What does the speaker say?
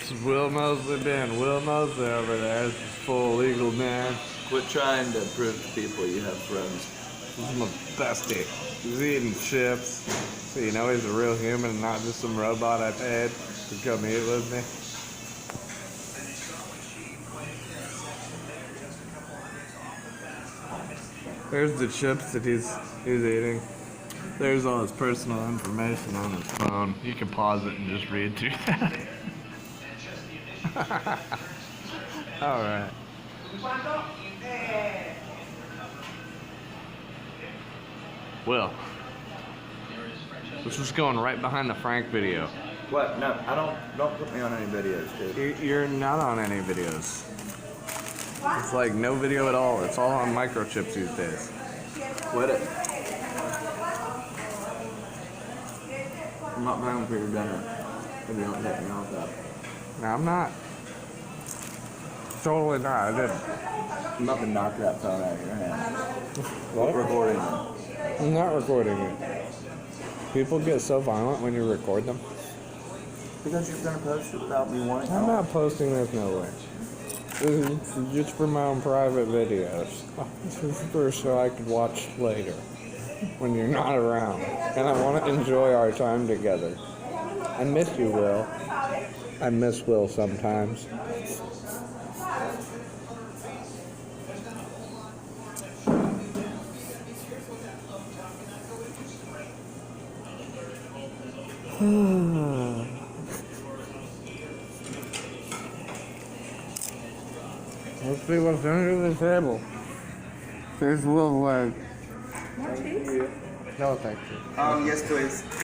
This is Will Mosely Ben. Will Mosely over there. This is full legal man. Quit trying to prove to people you have friends. This is my bestie. He's eating chips. So you know he's a real human and not just some robot I paid to come eat with me. There's the chips that he's eating. There's all his personal information on his phone. You can pause it and just read through that. Alright. Will. This was going right behind the Frank video. What? No, don't put me on any videos, dude. You're not on any videos. It's like no video at all. It's all on microchips these days. Quit it. I'm not paying for your dinner if you don't take me off that. No, I'm not. Totally not. I didn't. I'm not gonna knock that phone out of your hand. What? Recording it. I'm not recording it. People get so violent when you record them. Because you're gonna post it without me wanting to. I'm not posting this nowhere. This is just for my own private videos. This is for so I could watch later when you're not around. And I want to enjoy our time together. I miss you, Will. I miss Will sometimes. Let's see what's under the table. There's Will's leg. Thank you. No, thank you. Yes, please.